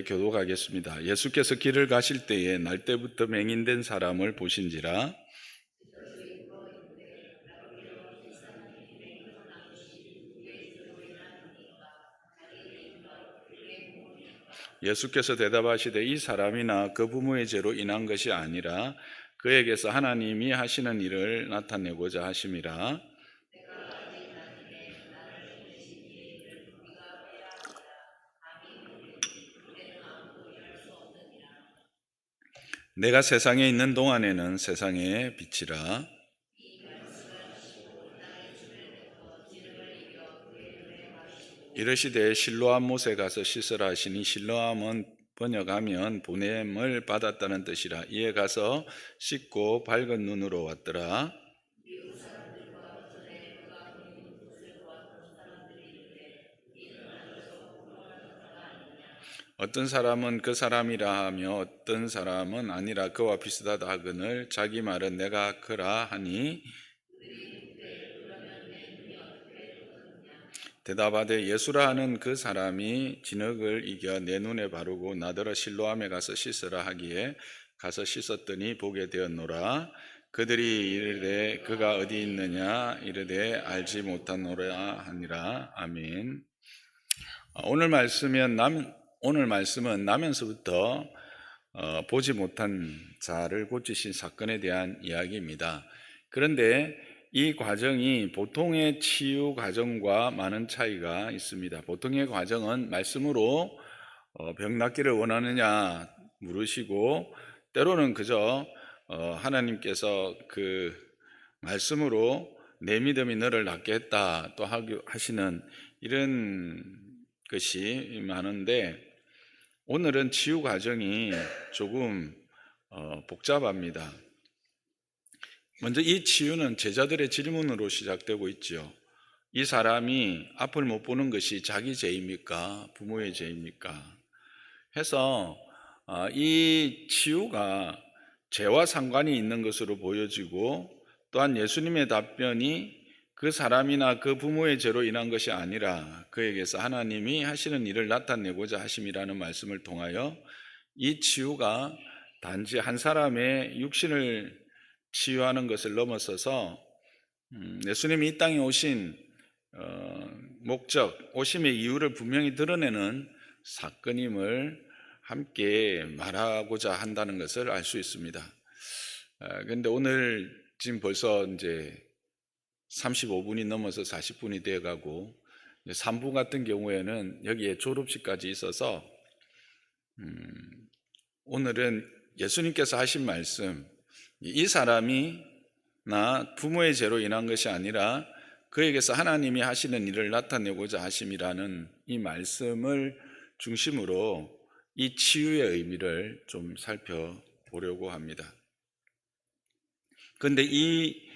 교독하겠습니다. 예수께서 길을 가실 때에 날 때부터 맹인된 사람을 보신지라. 예수께서 대답하시되 이 사람이나 그 부모의 죄로 인한 것이 아니라 그에게서 하나님이 하시는 일을 나타내고자 하심이라. 내가 세상에 있는 동안에는 세상의 빛이라. 이르시되 실로암 못에 가서 씻으라 하시니, 실로암은 번역하면 보냄을 받았다는 뜻이라. 이에 가서 씻고 밝은 눈으로 왔더라. 어떤 사람은 그 사람이라 하며 어떤 사람은 아니라 그와 비슷하다 하거늘 자기 말은 내가 그라 하니, 대답하되 예수라 하는 그 사람이 진흙을 이겨 내 눈에 바르고 나더러 실로암에 가서 씻으라 하기에 가서 씻었더니 보게 되었노라. 그들이 이르되 그가 어디 있느냐 이르되 알지 못하노라 하니라. 아멘. 오늘 말씀은 나면서부터 보지 못한 자를 고치신 사건에 대한 이야기입니다. 그런데 이 과정이 보통의 치유 과정과 많은 차이가 있습니다. 보통의 과정은 말씀으로 병 낫기를 원하느냐 물으시고, 때로는 그저 하나님께서 그 말씀으로 내 믿음이 너를 낫게 했다 또 하시는 이런 것이 많은데, 오늘은 치유 과정이 조금 복잡합니다. 먼저 이 치유는 제자들의 질문으로 시작되고 있죠. 이 사람이 앞을 못 보는 것이 자기 죄입니까? 부모의 죄입니까? 해서 이 치유가 죄와 상관이 있는 것으로 보여지고, 또한 예수님의 답변이 그 사람이나 그 부모의 죄로 인한 것이 아니라 그에게서 하나님이 하시는 일을 나타내고자 하심이라는 말씀을 통하여 이 치유가 단지 한 사람의 육신을 치유하는 것을 넘어서서 예수님이 이 땅에 오신 목적, 오심의 이유를 분명히 드러내는 사건임을 함께 말하고자 한다는 것을 알 수 있습니다. 그런데 오늘 지금 벌써 이제 35분이 넘어서 40분이 되어가고, 3부 같은 경우에는 여기에 졸업식까지 있어서 오늘은 예수님께서 하신 말씀, 이 사람이 나 부모의 죄로 인한 것이 아니라 그에게서 하나님이 하시는 일을 나타내고자 하심이라는 이 말씀을 중심으로 이 치유의 의미를 좀 살펴보려고 합니다. 그런데 이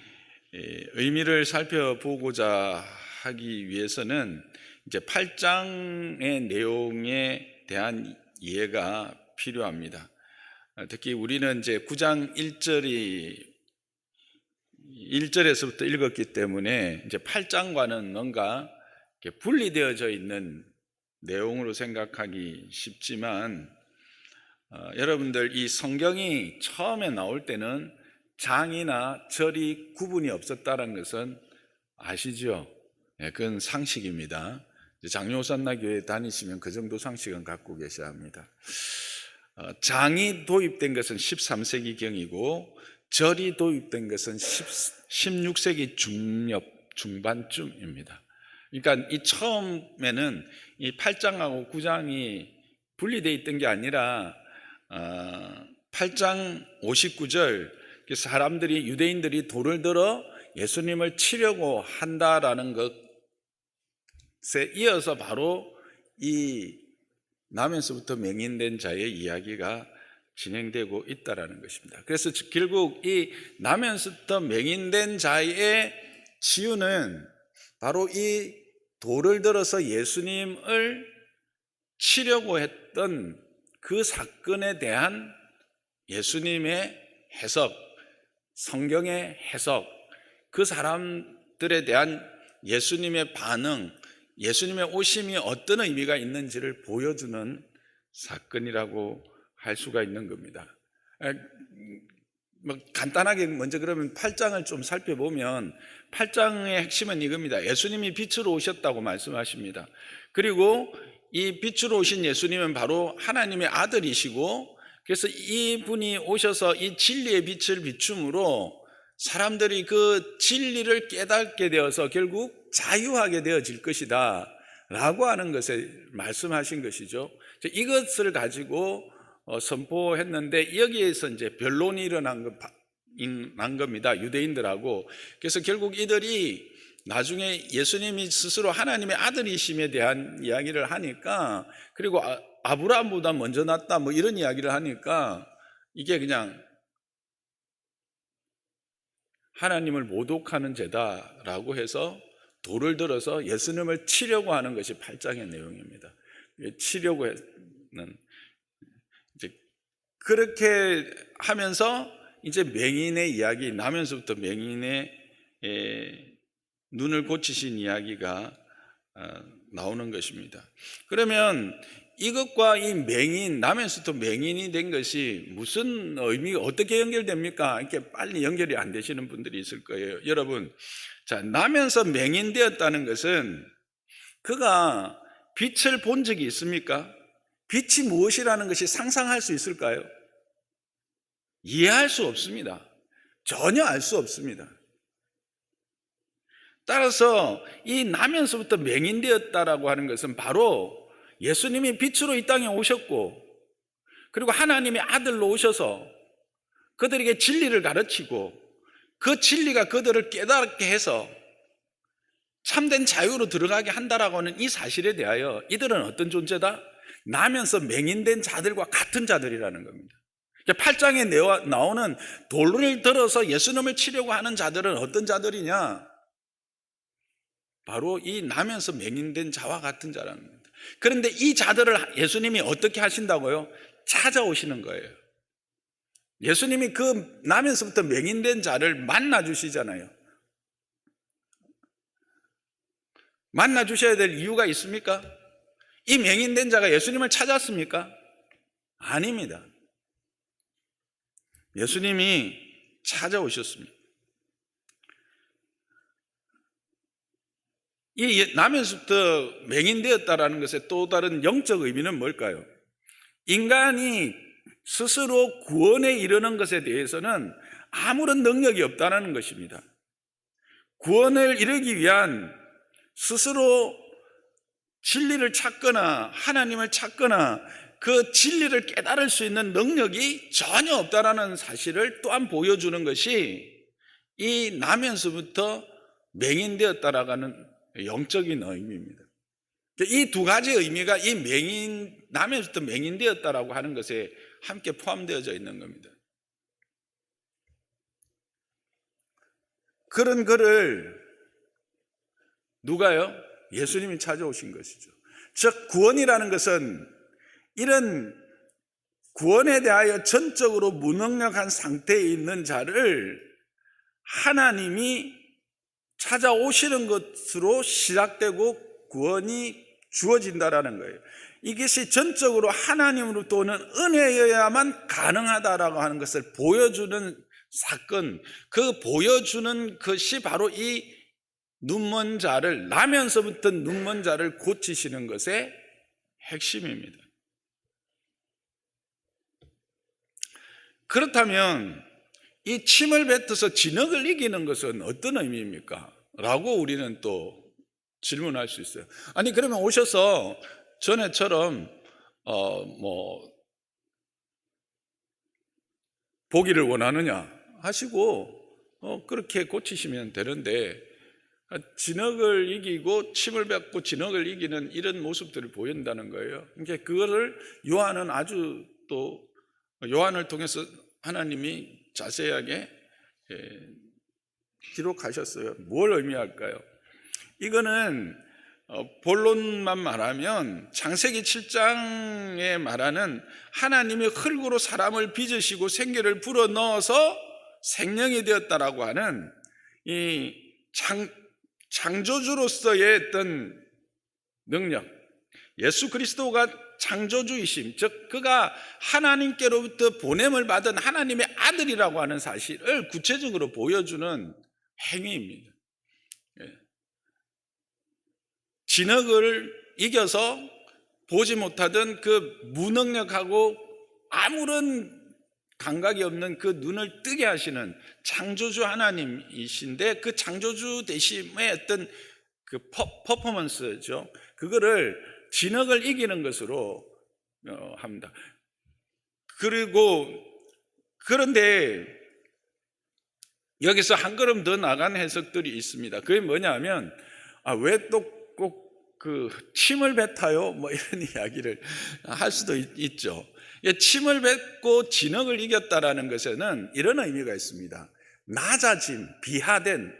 의미를 살펴보고자 하기 위해서는 이제 8장의 내용에 대한 이해가 필요합니다. 특히 우리는 이제 9장 1절에서부터 읽었기 때문에 이제 8장과는 뭔가 분리되어져 있는 내용으로 생각하기 쉽지만, 여러분들 이 성경이 처음에 나올 때는 장이나 절이 구분이 없었다는 것은 아시죠? 그건 상식입니다. 장요산나 교회 다니시면 그 정도 상식은 갖고 계셔야 합니다. 장이 도입된 것은 13세기경이고 절이 도입된 것은 16세기 중반쯤입니다. 그러니까 이 처음에는 이 8장하고 9장이 분리되어 있던 게 아니라 8장 59절 사람들이, 유대인들이 돌을 들어 예수님을 치려고 한다라는 것에 이어서 바로 이 나면서부터 맹인된 자의 이야기가 진행되고 있다라는 것입니다. 그래서 결국 이 나면서부터 맹인된 자의 치유는 바로 이 돌을 들어서 예수님을 치려고 했던 그 사건에 대한 예수님의 해석, 성경의 해석, 그 사람들에 대한 예수님의 반응, 예수님의 오심이 어떤 의미가 있는지를 보여주는 사건이라고 할 수가 있는 겁니다. 간단하게 먼저 그러면 8장을 좀 살펴보면 8장의 핵심은 이겁니다. 예수님이 빛으로 오셨다고 말씀하십니다. 그리고 이 빛으로 오신 예수님은 바로 하나님의 아들이시고, 그래서 이분이 오셔서 이 진리의 빛을 비춤으로 사람들이 그 진리를 깨닫게 되어서 결국 자유하게 되어질 것이다 라고 하는 것을 말씀하신 것이죠. 이것을 가지고 선포했는데, 여기에서 이제 변론이 일어난 겁니다. 유대인들하고. 그래서 결국 이들이 나중에 예수님이 스스로 하나님의 아들이심에 대한 이야기를 하니까, 그리고 아브라함보다 먼저 났다 뭐 이런 이야기를 하니까, 이게 그냥 하나님을 모독하는 죄다라고 해서 돌을 들어서 예수님을 치려고 하는 것이 8장의 내용입니다. 치려고 하는, 이제 그렇게 하면서 이제 맹인의 이야기, 나면서부터 맹인의 눈을 고치신 이야기가 나오는 것입니다. 그러면 이것과 이 맹인, 나면서부터 맹인이 된 것이 무슨 의미가 어떻게 연결됩니까? 이렇게 빨리 연결이 안 되시는 분들이 있을 거예요. 여러분, 자, 나면서 맹인 되었다는 것은 그가 빛을 본 적이 있습니까? 빛이 무엇이라는 것이 상상할 수 있을까요? 이해할 수 없습니다. 전혀 알 수 없습니다. 따라서 이 나면서부터 맹인되었다라고 하는 것은 바로 예수님이 빛으로 이 땅에 오셨고, 그리고 하나님의 아들로 오셔서 그들에게 진리를 가르치고, 그 진리가 그들을 깨닫게 해서 참된 자유로 들어가게 한다라고 하는 이 사실에 대하여 이들은 어떤 존재다? 나면서 맹인된 자들과 같은 자들이라는 겁니다. 8장에 나오는 돌을 들어서 예수님을 치려고 하는 자들은 어떤 자들이냐? 바로 이 나면서 맹인된 자와 같은 자라는 겁니다. 그런데 이 자들을 예수님이 어떻게 하신다고요? 찾아오시는 거예요. 예수님이 그 나면서부터 맹인된 자를 만나 주시잖아요. 만나 주셔야 될 이유가 있습니까? 이 맹인된 자가 예수님을 찾았습니까? 아닙니다. 예수님이 찾아오셨습니다. 이 나면서부터 맹인되었다라는 것의 또 다른 영적 의미는 뭘까요? 인간이 스스로 구원에 이르는 것에 대해서는 아무런 능력이 없다는 것입니다. 구원을 이루기 위한 스스로 진리를 찾거나 하나님을 찾거나 그 진리를 깨달을 수 있는 능력이 전혀 없다는 사실을 또한 보여주는 것이 이 나면서부터 맹인되었다라는 영적인 의미입니다. 이 두 가지 의미가 이 나면서부터 맹인되었다라고 하는 것에 함께 포함되어져 있는 겁니다. 그런 그를 누가요? 예수님이 찾아오신 것이죠. 즉 구원이라는 것은 이런 구원에 대하여 전적으로 무능력한 상태에 있는 자를 하나님이 찾아오시는 것으로 시작되고 구원이 주어진다라는 거예요. 이것이 전적으로 하나님으로부터 오는 은혜여야만 가능하다라고 하는 것을 보여주는 사건, 그 보여주는 것이 바로 이 눈먼 자를, 나면서부터 눈먼 자를 고치시는 것의 핵심입니다. 그렇다면 이 침을 뱉어서 진흙을 이기는 것은 어떤 의미입니까? 라고 우리는 또 질문할 수 있어요. 아니 그러면 오셔서 전에처럼 보기를 원하느냐 하시고 그렇게 고치시면 되는데, 진흙을 이기고 침을 뱉고 진흙을 이기는 이런 모습들을 보인다는 거예요. 그러니까 그거를 요한은 아주 또 요한을 통해서 하나님이 자세하게 기록하셨어요. 뭘 의미할까요? 이거는 본론만 말하면 창세기 7장에 말하는 하나님이 흙으로 사람을 빚으시고 생기를 불어넣어서 생명이 되었다라고 하는 이 창조주로서의 어떤 능력, 예수 그리스도가 창조주이심, 즉 그가 하나님께로부터 보냄을 받은 하나님의 아들이라고 하는 사실을 구체적으로 보여주는 행위입니다. 진흙을 이겨서 보지 못하던 그 무능력하고 아무런 감각이 없는 그 눈을 뜨게 하시는 창조주 하나님이신데, 그 창조주 되심의 어떤 그 퍼포먼스죠. 그거를 진흙을 이기는 것으로 합니다. 그런데 여기서 한 걸음 더 나간 해석들이 있습니다. 그게 뭐냐면, 왜 또 꼭 그 침을 뱉어요? 뭐 이런 이야기를 할 수도 있죠. 침을 뱉고 진흙을 이겼다라는 것에는 이런 의미가 있습니다. 낮아진, 비하된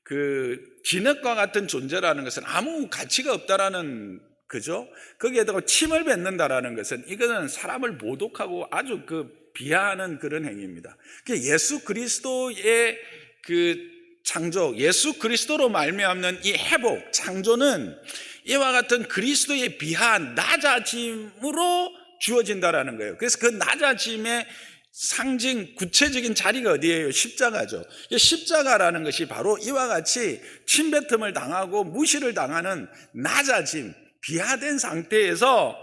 그 진흙과 같은 존재라는 것은 아무 가치가 없다라는, 그죠? 거기에다가 침을 뱉는다라는 것은 이거는 사람을 모독하고 아주 그 비하하는 그런 행위입니다. 예수 그리스도의 그 창조, 예수 그리스도로 말미암는 이 회복, 창조는 이와 같은 그리스도의 비하한 낮아짐으로 주어진다라는 거예요. 그래서 그 낮아짐의 상징, 구체적인 자리가 어디예요? 십자가죠. 십자가라는 것이 바로 이와 같이 침뱉음을 당하고 무시를 당하는 낮아짐, 비하된 상태에서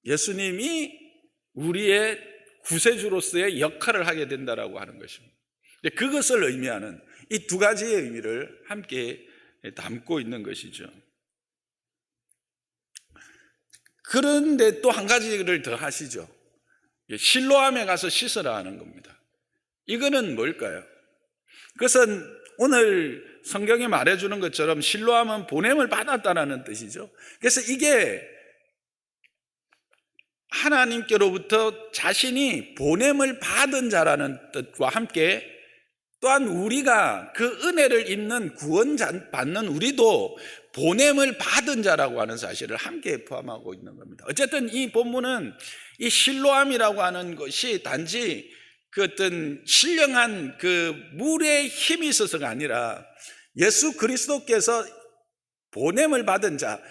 예수님이 우리의 구세주로서의 역할을 하게 된다라고 하는 것입니다. 그것을 의미하는 이 두 가지의 의미를 함께 담고 있는 것이죠. 그런데 또 한 가지를 더 하시죠. 실로암에 가서 씻으라 하는 겁니다. 이거는 뭘까요? 그것은 오늘 성경이 말해주는 것처럼 실로암은 보냄을 받았다는 뜻이죠. 그래서 이게 하나님께로부터 자신이 보냄을 받은 자라는 뜻과 함께 또한 우리가 그 은혜를 입는 구원 받는 우리도 보냄을 받은 자라고 하는 사실을 함께 포함하고 있는 겁니다. 어쨌든 이 본문은 이 실로암이라고 하는 것이 단지 그 어떤 신령한 그 물의 힘이 있어서가 아니라 예수 그리스도께서 보냄을 받은 자,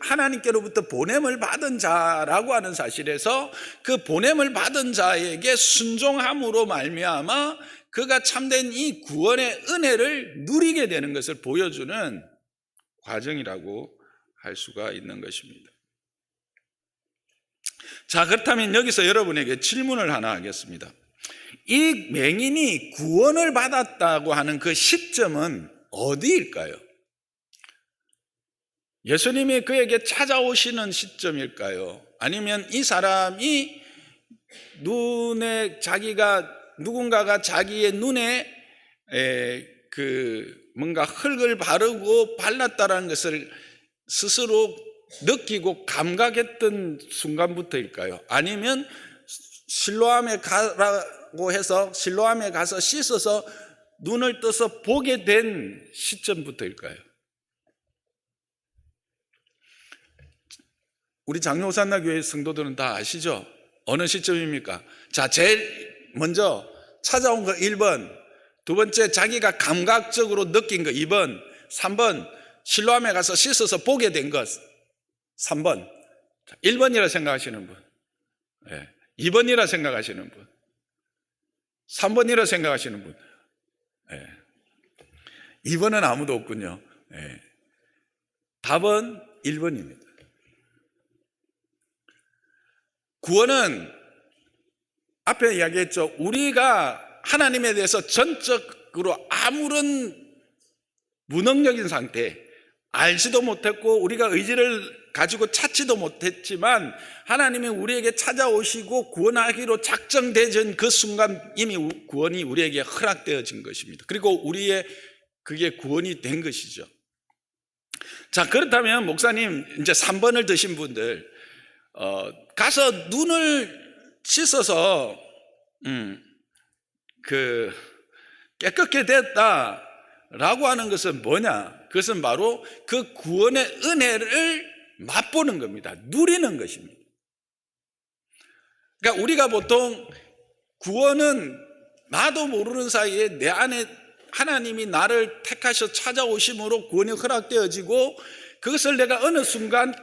하나님께로부터 보냄을 받은 자라고 하는 사실에서 그 보냄을 받은 자에게 순종함으로 말미암아 그가 참된 이 구원의 은혜를 누리게 되는 것을 보여주는 과정이라고 할 수가 있는 것입니다. 자, 그렇다면 여기서 여러분에게 질문을 하나 하겠습니다. 이 맹인이 구원을 받았다고 하는 그 시점은 어디일까요? 예수님이 그에게 찾아오시는 시점일까요? 아니면 이 사람이 누군가가 자기의 눈에 뭔가 흙을 바르고 발랐다라는 것을 스스로 느끼고 감각했던 순간부터일까요? 아니면 실로암에 가라고 해서 실로암에 가서 씻어서 눈을 떠서 보게 된 시점부터일까요? 우리 장로산나교회 성도들은 다 아시죠? 어느 시점입니까? 자, 제일 먼저 찾아온 거 1번, 두 번째 자기가 감각적으로 느낀 거 2번, 3번 실로암에 가서 씻어서 보게 된 것 3번. 1번이라 생각하시는 분, 2번이라 생각하시는 분, 3번이라 생각하시는 분, 2번은 아무도 없군요. 답은 1번입니다. 구원은 앞에 이야기했죠. 우리가 하나님에 대해서 전적으로 아무런 무능력인 상태, 알지도 못했고 우리가 의지를 가지고 찾지도 못했지만 하나님이 우리에게 찾아오시고 구원하기로 작정되어진 그 순간 이미 구원이 우리에게 허락되어진 것입니다. 그리고 그게 구원이 된 것이죠. 자, 그렇다면 목사님 이제 3번을 드신 분들 가서 눈을 씻어서 깨끗게 됐다라고 하는 것은 뭐냐? 그것은 바로 그 구원의 은혜를 맛보는 겁니다. 누리는 것입니다. 그러니까 우리가 보통 구원은 나도 모르는 사이에 내 안에 하나님이 나를 택하셔 찾아오심으로 구원이 허락되어지고 그것을 내가 어느 순간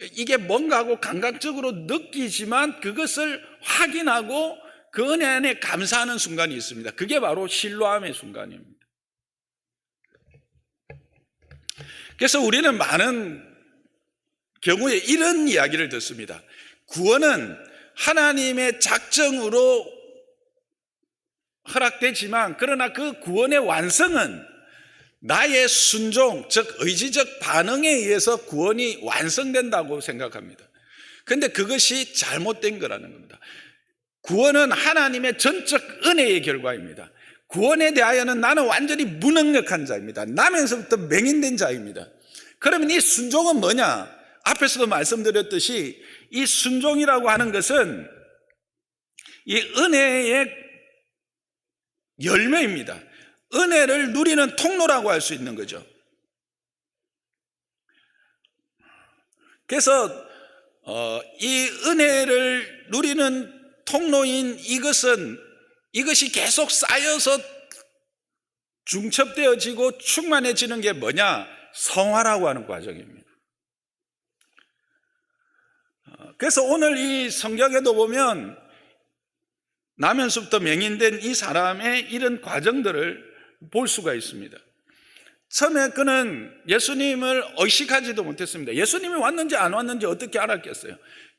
이게 뭔가 하고 감각적으로 느끼지만 그것을 확인하고 그 은혜 안에 감사하는 순간이 있습니다. 그게 바로 실로암의 순간입니다. 그래서 우리는 많은 경우에 이런 이야기를 듣습니다. 구원은 하나님의 작정으로 허락되지만 그러나 그 구원의 완성은 나의 순종, 즉 의지적 반응에 의해서 구원이 완성된다고 생각합니다. 그런데 그것이 잘못된 거라는 겁니다. 구원은 하나님의 전적 은혜의 결과입니다. 구원에 대하여는 나는 완전히 무능력한 자입니다. 나면서부터 맹인된 자입니다. 그러면 이 순종은 뭐냐? 앞에서도 말씀드렸듯이 이 순종이라고 하는 것은 이 은혜의 열매입니다. 은혜를 누리는 통로라고 할 수 있는 거죠. 그래서 이 은혜를 누리는 통로인 이것이 계속 쌓여서 중첩되어지고 충만해지는 게 뭐냐? 성화라고 하는 과정입니다. 그래서 오늘 이 성경에도 보면 나면서부터 맹인된 이 사람의 이런 과정들을 볼 수가 있습니다. 처음에 그는 예수님을 의식하지도 못했습니다. 예수님이 왔는지 안 왔는지 어떻게 알았겠어요?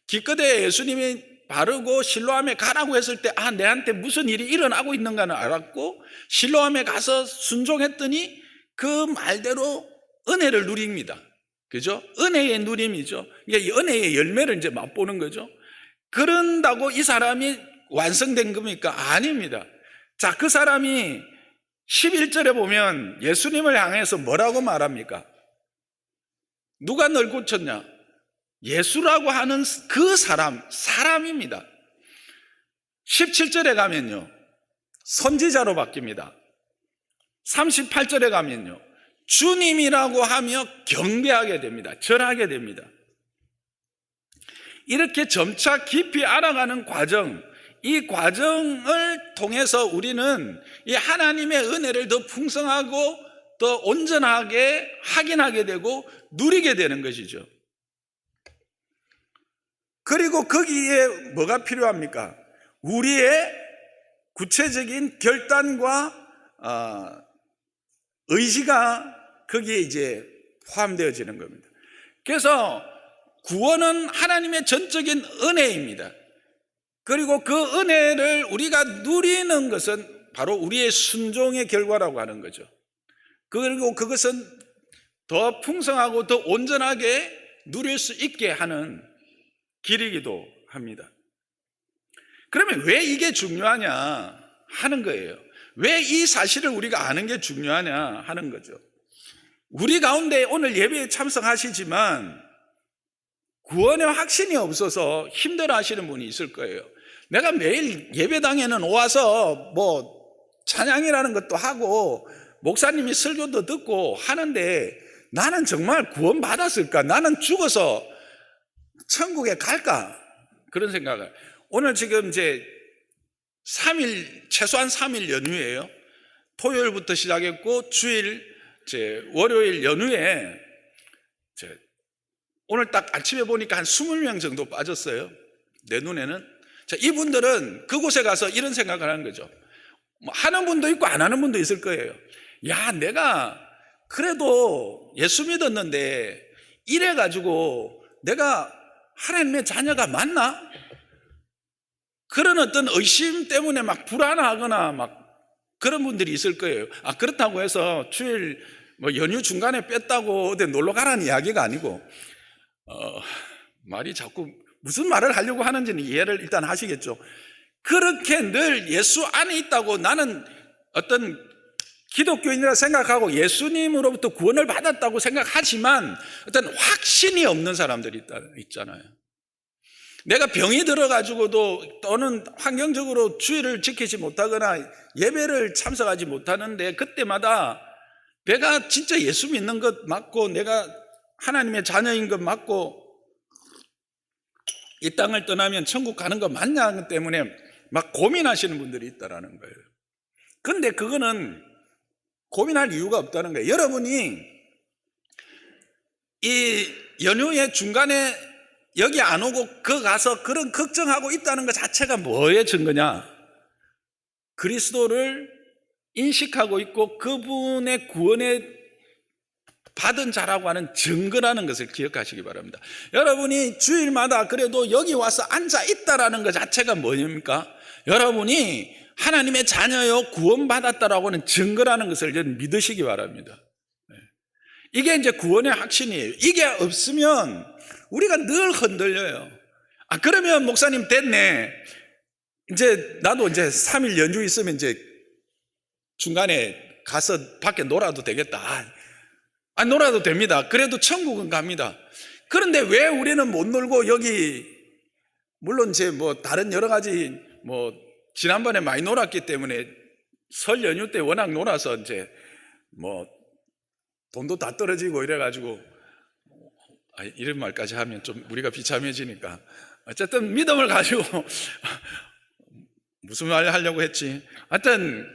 기껏해 예수님이 바르고 실로암에 가라고 했을 때 내한테 무슨 일이 일어나고 있는가는 알았고 실로암에 가서 순종했더니 그 말대로 은혜를 누립니다. 그죠? 은혜의 누림이죠. 이게 은혜의 열매를 이제 맛보는 거죠. 그런다고 이 사람이 완성된 겁니까? 아닙니다. 자, 그 사람이 11절에 보면 예수님을 향해서 뭐라고 말합니까? 누가 널 고쳤냐? 예수라고 하는 그 사람입니다. 17절에 가면요, 선지자로 바뀝니다. 38절에 가면요, 주님이라고 하며 경배하게 됩니다. 절하게 됩니다. 이렇게 점차 깊이 알아가는 과정, 이 과정을 통해서 우리는 이 하나님의 은혜를 더 풍성하고 더 온전하게 확인하게 되고 누리게 되는 것이죠. 그리고 거기에 뭐가 필요합니까? 우리의 구체적인 결단과 의지가 거기에 이제 포함되어지는 겁니다. 그래서 구원은 하나님의 전적인 은혜입니다. 그리고 그 은혜를 우리가 누리는 것은 바로 우리의 순종의 결과라고 하는 거죠. 그리고 그것은 더 풍성하고 더 온전하게 누릴 수 있게 하는 길이기도 합니다. 그러면 왜 이게 중요하냐 하는 거예요. 왜 이 사실을 우리가 아는 게 중요하냐 하는 거죠. 우리 가운데 오늘 예배에 참석하시지만 구원의 확신이 없어서 힘들어 하시는 분이 있을 거예요. 내가 매일 예배당에는 와서 찬양이라는 것도 하고 목사님이 설교도 듣고 하는데 나는 정말 구원 받았을까? 나는 죽어서 천국에 갈까? 그런 생각을. 오늘 지금 이제 3일, 최소한 3일 연휴예요. 토요일부터 시작했고 주일, 월요일 연휴에 오늘 딱 아침에 보니까 한 20명 정도 빠졌어요. 내 눈에는. 자, 이분들은 그곳에 가서 이런 생각을 하는 거죠. 하는 분도 있고 안 하는 분도 있을 거예요. 야, 내가 그래도 예수 믿었는데 이래가지고 내가 하나님의 자녀가 맞나? 그런 어떤 의심 때문에 막 불안하거나 막 그런 분들이 있을 거예요. 그렇다고 해서 주일 연휴 중간에 뺐다고 어디 놀러 가라는 이야기가 아니고, 말이 자꾸 무슨 말을 하려고 하는지는 이해를 일단 하시겠죠. 그렇게 늘 예수 안에 있다고 나는 어떤 기독교인이라 생각하고 예수님으로부터 구원을 받았다고 생각하지만 어떤 확신이 없는 사람들이 있잖아요. 내가 병이 들어가지고도 또는 환경적으로 주의를 지키지 못하거나 예배를 참석하지 못하는데 그때마다 내가 진짜 예수 믿는 것 맞고 내가 하나님의 자녀인 것 맞고 이 땅을 떠나면 천국 가는 거 맞냐 때문에 막 고민하시는 분들이 있다라는 거예요. 그런데 그거는 고민할 이유가 없다는 거예요. 여러분이 이 연휴의 중간에 여기 안 오고 그 가서 그런 걱정하고 있다는 것 자체가 뭐의 증거냐? 그리스도를 인식하고 있고 그분의 구원에 받은 자라고 하는 증거라는 것을 기억하시기 바랍니다. 여러분이 주일마다 그래도 여기 와서 앉아 있다라는 것 자체가 뭐입니까? 여러분이 하나님의 자녀요 구원받았다라고 하는 증거라는 것을 믿으시기 바랍니다. 이게 이제 구원의 확신이에요. 이게 없으면 우리가 늘 흔들려요. 그러면 목사님 됐네. 이제 나도 이제 3일 연주 있으면 이제 중간에 가서 밖에 놀아도 되겠다. 놀아도 됩니다. 그래도 천국은 갑니다. 그런데 왜 우리는 못 놀고 여기, 물론 이제 뭐 다른 여러 가지 뭐 지난번에 많이 놀았기 때문에 설 연휴 때 워낙 놀아서 이제 뭐 돈도 다 떨어지고 이래가지고 이런 말까지 하면 좀 우리가 비참해지니까 어쨌든 믿음을 가지고 무슨 말 하려고 했지? 하여튼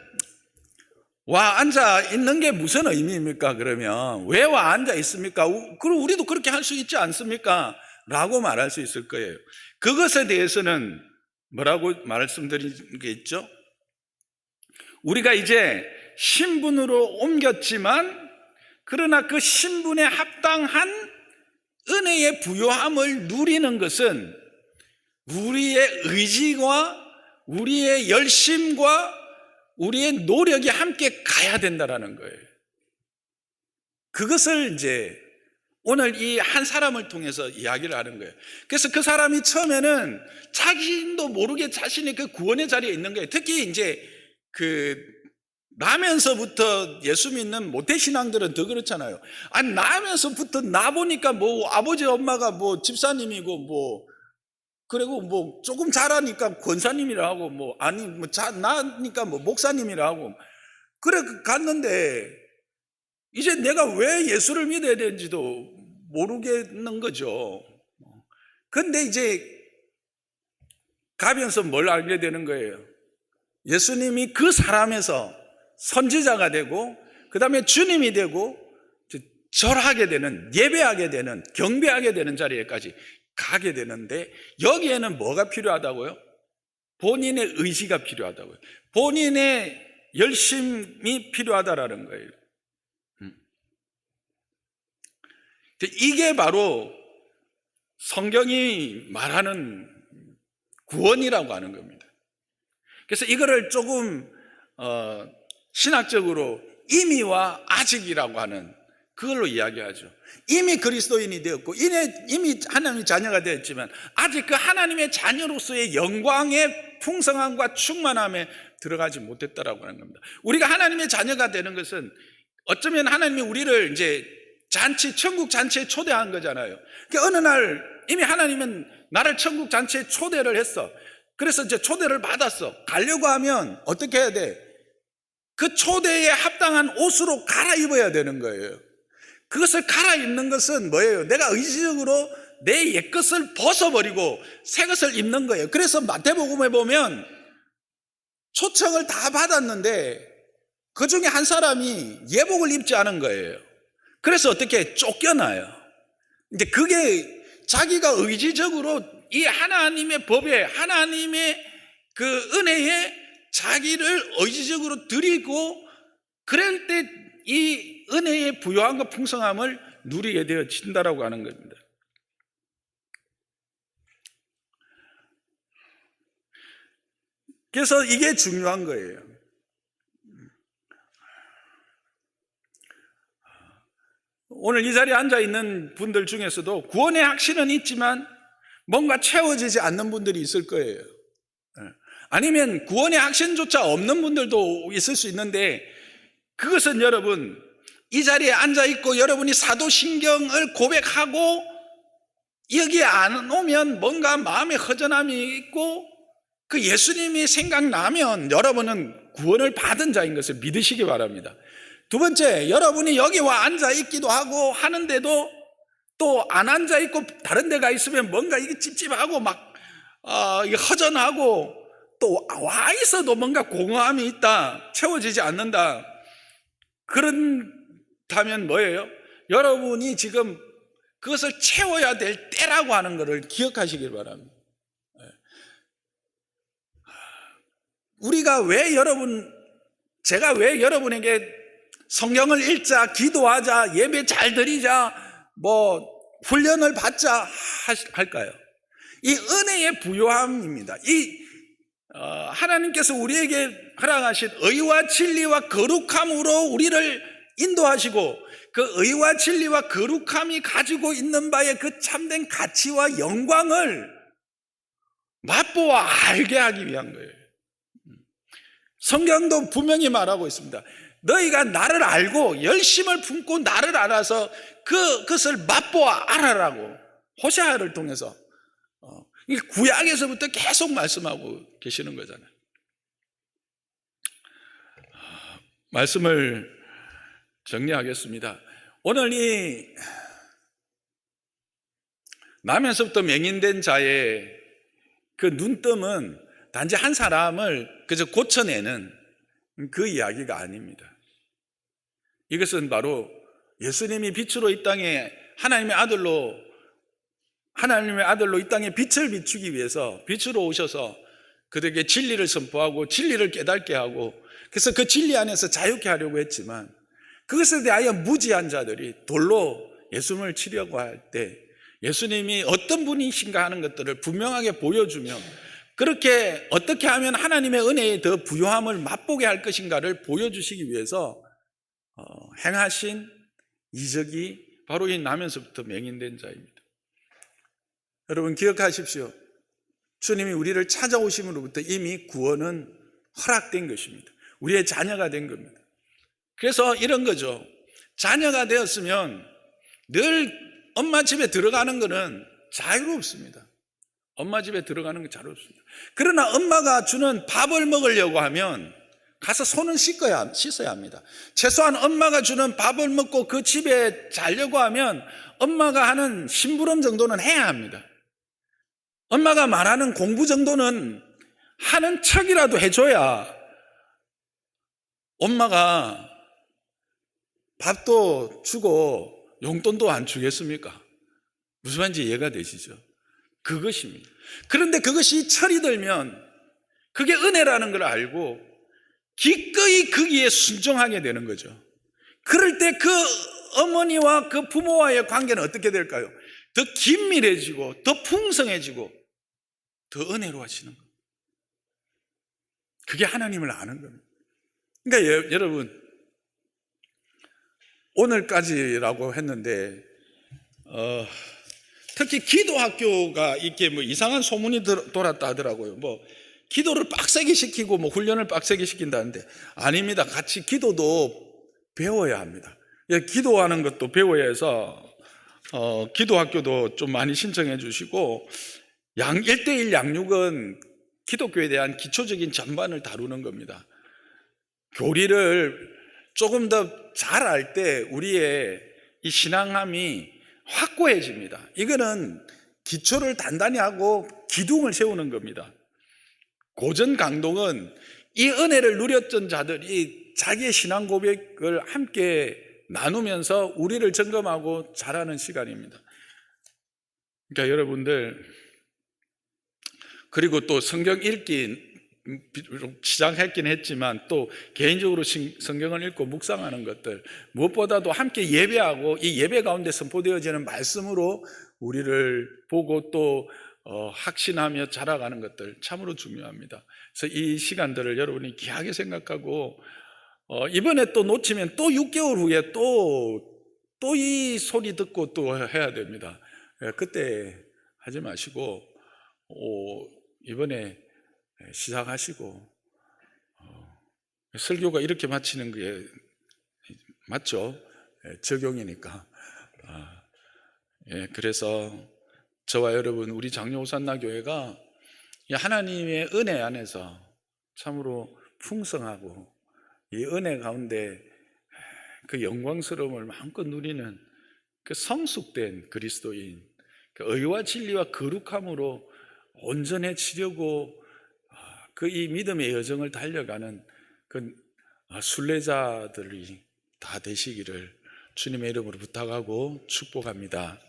와 앉아 있는 게 무슨 의미입니까? 그러면 왜 와 앉아 있습니까? 그럼 우리도 그렇게 할 수 있지 않습니까? 라고 말할 수 있을 거예요. 그것에 대해서는 뭐라고 말씀드린 게 있죠? 우리가 이제 신분으로 옮겼지만 그러나 그 신분에 합당한 은혜의 부요함을 누리는 것은 우리의 의지와 우리의 열심과 우리의 노력이 함께 가야 된다는 거예요. 그것을 이제 오늘 이 한 사람을 통해서 이야기를 하는 거예요. 그래서 그 사람이 처음에는 자신도 모르게 자신이 그 구원의 자리에 있는 거예요. 특히 이제 나면서부터 예수 믿는 모태신앙들은 더 그렇잖아요. 나면서부터 나 보니까 뭐 아버지 엄마가 뭐 집사님이고 뭐 그리고 뭐 조금 잘하니까 권사님이라 하고 뭐 나니까 뭐 목사님이라 하고 그래 갔는데 이제 내가 왜 예수를 믿어야 되는지도 모르겠는 거죠. 근데 이제 가면서 뭘 알게 되는 거예요? 예수님이 그 사람에서 선지자가 되고 그 다음에 주님이 되고 절하게 되는, 예배하게 되는, 경배하게 되는 자리에까지 가게 되는데 여기에는 뭐가 필요하다고요? 본인의 의지가 필요하다고요. 본인의 열심이 필요하다라는 거예요. 이게 바로 성경이 말하는 구원이라고 하는 겁니다. 그래서 이거를 조금 신학적으로 이미와 아직이라고 하는 그걸로 이야기하죠. 이미 그리스도인이 되었고 이미 하나님의 자녀가 되었지만 아직 그 하나님의 자녀로서의 영광의 풍성함과 충만함에 들어가지 못했다라고 하는 겁니다. 우리가 하나님의 자녀가 되는 것은 어쩌면 하나님이 우리를 이제 천국 잔치에 초대한 거잖아요. 그러니까 어느 날 이미 하나님은 나를 천국 잔치에 초대를 했어. 그래서 이제 초대를 받았어. 가려고 하면 어떻게 해야 돼? 그 초대에 합당한 옷으로 갈아입어야 되는 거예요. 그것을 갈아입는 것은 뭐예요? 내가 의지적으로 내 옛것을 벗어버리고 새 것을 입는 거예요. 그래서 마태복음에 보면 초청을 다 받았는데 그 중에 한 사람이 예복을 입지 않은 거예요. 그래서 어떻게 쫓겨나요? 이제 그게 자기가 의지적으로 이 하나님의 법에, 하나님의 그 은혜에 자기를 의지적으로 드리고 그럴 때 이 은혜의 부요함과 풍성함을 누리게 되어진다라고 하는 겁니다. 그래서 이게 중요한 거예요. 오늘 이 자리에 앉아있는 분들 중에서도 구원의 확신은 있지만 뭔가 채워지지 않는 분들이 있을 거예요. 아니면 구원의 확신조차 없는 분들도 있을 수 있는데 그것은 여러분 이 자리에 앉아있고 여러분이 사도신경을 고백하고 여기에 안 오면 뭔가 마음에 허전함이 있고 그 예수님이 생각나면 여러분은 구원을 받은 자인 것을 믿으시기 바랍니다. 두 번째, 여러분이 여기 와 앉아있기도 하고 하는데도 또 안 앉아있고 다른 데 가 있으면 뭔가 이게 찝찝하고 막 이게 허전하고 또 와 있어도 뭔가 공허함이 있다, 채워지지 않는다. 그렇다면 뭐예요? 여러분이 지금 그것을 채워야 될 때라고 하는 것을 기억하시길 바랍니다. 제가 왜 여러분에게 성경을 읽자, 기도하자, 예배 잘 드리자, 훈련을 받자 할까요? 이 은혜의 부요함입니다. 하나님께서 우리에게 허락하신 의와 진리와 거룩함으로 우리를 인도하시고, 그 의와 진리와 거룩함이 가지고 있는 바의 그 참된 가치와 영광을 맛보아 알게 하기 위한 거예요. 성경도 분명히 말하고 있습니다. 너희가 나를 알고 열심을 품고 나를 알아서 그것을 맛보아 알아라고 호세아를 통해서 구약에서부터 계속 말씀하고 계시는 거잖아요. 말씀을 정리하겠습니다. 오늘 이 나면서부터 맹인된 자의 그 눈뜸은 단지 한 사람을 그저 고쳐내는 그 이야기가 아닙니다. 이것은 바로 예수님이 빛으로 이 땅에 하나님의 아들로 이 땅에 빛을 비추기 위해서 빛으로 오셔서 그들에게 진리를 선포하고 진리를 깨닫게 하고, 그래서 그 진리 안에서 자유케 하려고 했지만, 그것에 대하여 무지한 자들이 돌로 예수님을 치려고 할 때 예수님이 어떤 분이신가 하는 것들을 분명하게 보여주며, 그렇게 어떻게 하면 하나님의 은혜의 더 부요함을 맛보게 할 것인가를 보여주시기 위해서 행하신 이적이 바로 이 나면서부터 맹인된 자입니다. 여러분 기억하십시오. 주님이 우리를 찾아오심으로부터 이미 구원은 허락된 것입니다. 우리의 자녀가 된 겁니다. 그래서 이런 거죠. 자녀가 되었으면 늘 엄마 집에 들어가는 것은 자유롭습니다. 엄마 집에 들어가는 게 자유롭습니다. 그러나 엄마가 주는 밥을 먹으려고 하면 가서 손은 씻어야 합니다. 최소한 엄마가 주는 밥을 먹고 그 집에 자려고 하면 엄마가 하는 심부름 정도는 해야 합니다. 엄마가 말하는 공부 정도는 하는 척이라도 해줘야 엄마가 밥도 주고 용돈도 안 주겠습니까? 무슨 말인지 이해가 되시죠? 그것입니다. 그런데 그것이 철이 들면 그게 은혜라는 걸 알고 기꺼이 거기에 순종하게 되는 거죠. 그럴 때 그 어머니와 그 부모와의 관계는 어떻게 될까요? 더 긴밀해지고 더 풍성해지고 더 은혜로워지는 겁니다. 그게 하나님을 아는 겁니다. 그러니까 여러분, 오늘까지라고 했는데 특히 기도학교가 이렇게 이상한 소문이 돌았다 하더라고요. 기도를 빡세게 시키고 훈련을 빡세게 시킨다는데 아닙니다. 같이 기도도 배워야 합니다. 기도하는 것도 배워야 해서 기도학교도 좀 많이 신청해 주시고, 1:1 양육은 기독교에 대한 기초적인 전반을 다루는 겁니다. 교리를 조금 더 잘 알 때 우리의 이 신앙함이 확고해집니다. 이거는 기초를 단단히 하고 기둥을 세우는 겁니다. 고전 강동은 이 은혜를 누렸던 자들이 자기의 신앙 고백을 함께 나누면서 우리를 점검하고 자라는 시간입니다. 그러니까 여러분들, 그리고 또 성경 읽기 시작했긴 했지만 또 개인적으로 성경을 읽고 묵상하는 것들, 무엇보다도 함께 예배하고 이 예배 가운데 선포되어지는 말씀으로 우리를 보고 또 확신하며 자라가는 것들 참으로 중요합니다. 그래서 이 시간들을 여러분이 귀하게 생각하고 이번에 또 놓치면 또 6개월 후에 또 이 소리 듣고 또 해야 됩니다. 그때 하지 마시고 이번에 시작하시고, 설교가 이렇게 마치는 게 맞죠? 적용이니까. 그래서 저와 여러분, 우리 장로호산나 교회가 하나님의 은혜 안에서 참으로 풍성하고 이 은혜 가운데 그 영광스러움을 마음껏 누리는 그 성숙된 그리스도인, 그 의와 진리와 거룩함으로 온전해지려고 그 이 믿음의 여정을 달려가는 그 순례자들이 다 되시기를 주님의 이름으로 부탁하고 축복합니다.